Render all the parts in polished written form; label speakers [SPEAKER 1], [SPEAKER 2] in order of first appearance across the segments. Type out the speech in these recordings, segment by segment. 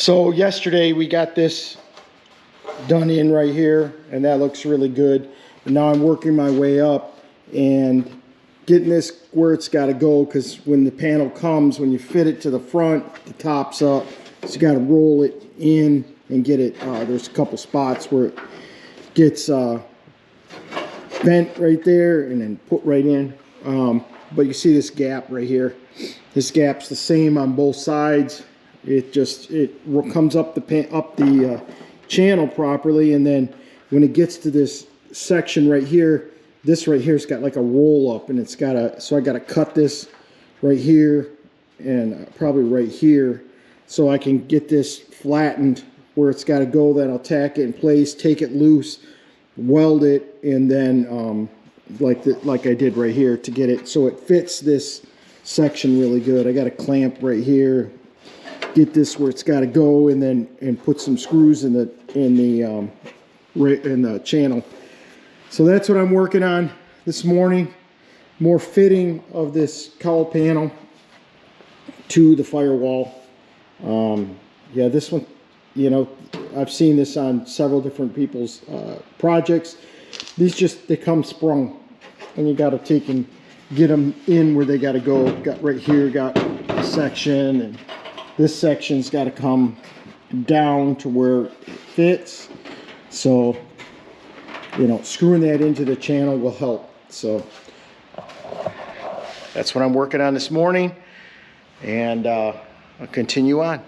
[SPEAKER 1] So yesterday we got this done in right here, and that looks really good. And now I'm working my way up and getting this where it's got to go, because when the panel comes, when you fit it to the front, the top's up, so you got to roll it in and get it. There's a couple spots where it gets bent right there and then put right in. But you see this gap right here. This gap's the same on both sides. It comes up the channel properly, and then when it gets to this section right here, this right here's got like a roll up, and it's got a, so I got to cut this right here and probably right here, so I can get this flattened where it's got to go. Then I'll tack it in place, take it loose, weld it, and then like I did right here to get it so it fits this section really good. I got a clamp right here, get this where it's got to go, and then put some screws in the channel. So that's what I'm working on this morning. More fitting of this cowl panel to the firewall. Yeah, this one, you know, I've seen this on several different people's projects. These they come sprung, and you got to take and get them in where they got to go. Got right here, got a section, and this section's got to come down to where it fits. So, you know, screwing that into the channel will help. So that's what I'm working on this morning, and I'll continue on.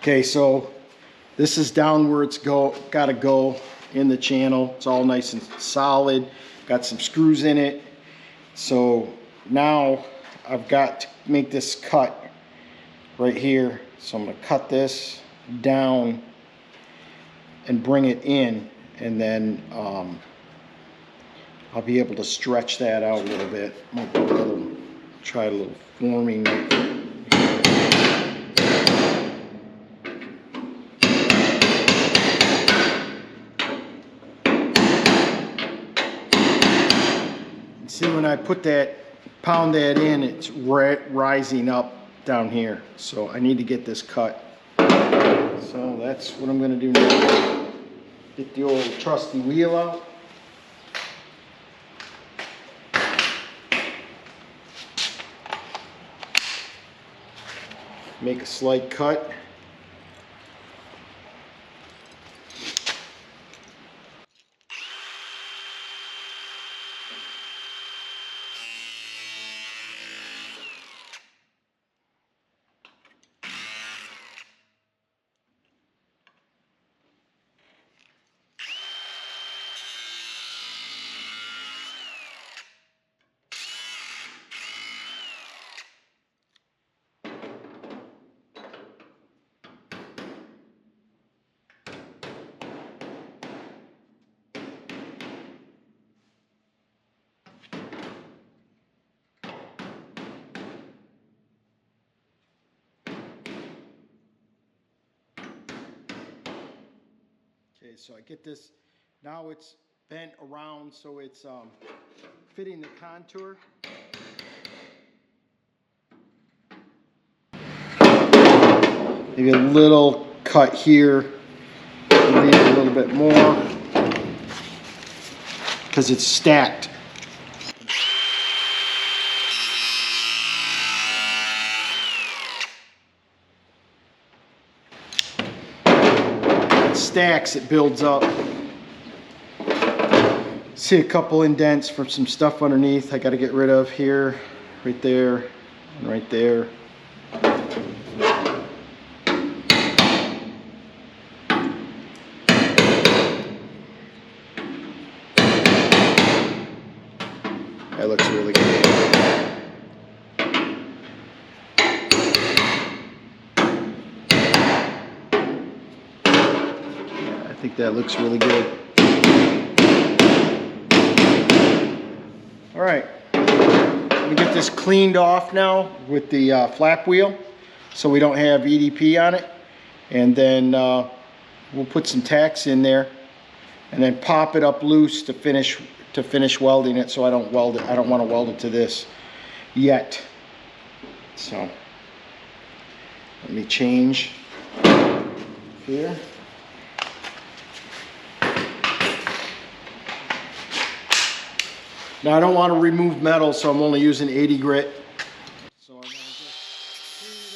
[SPEAKER 1] Okay, so this is down where it's gotta go in the channel. It's all nice and solid. Got some screws in it. So now I've got to make this cut right here. So I'm gonna cut this down and bring it in, and then I'll be able to stretch that out a little bit. Try a little forming. See, when I pound that in, it's rising up down here. So I need to get this cut. So that's what I'm going to do now. Get the old trusty wheel out. Make a slight cut. Okay, so I get this, now it's bent around so it's fitting the contour. Maybe a little cut here, maybe a little bit more, because it's stacked. It stacks, it builds up. See a couple indents for some stuff underneath I got to get rid of here, right there, and right there. That looks really good. I think that looks really good. All right, let me get this cleaned off now with the flap wheel so we don't have EDP on it. And then we'll put some tacks in there and then pop it up loose to finish welding it, so I don't weld it. I don't want to weld it to this yet. So let me change here. Now I don't want to remove metal, so I'm only using 80 grit. So I'm going to just clean it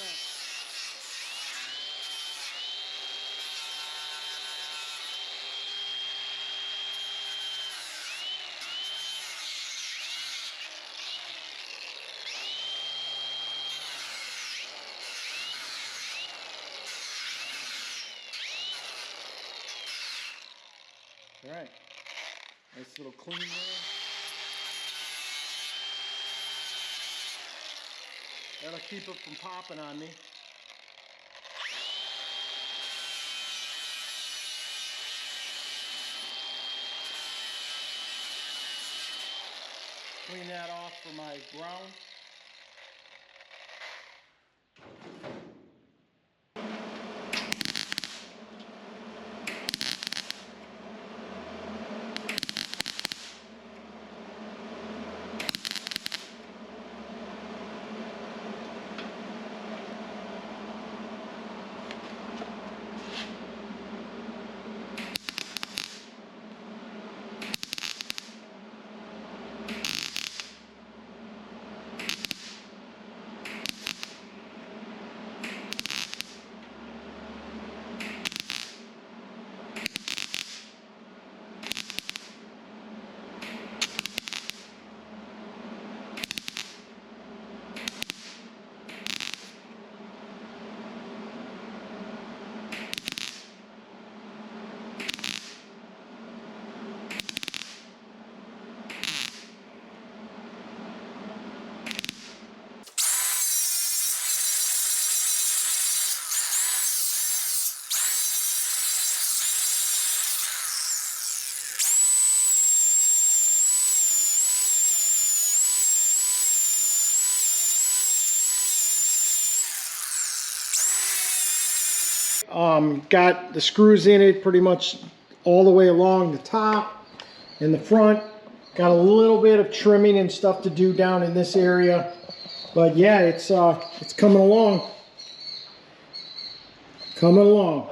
[SPEAKER 1] up. All right, nice little clean there. That'll keep it from popping on me. Clean that off for my ground. Got the screws in it pretty much all the way along the top and the front. Got a little bit of trimming and stuff to do down in this area, but yeah, it's coming along. Coming along.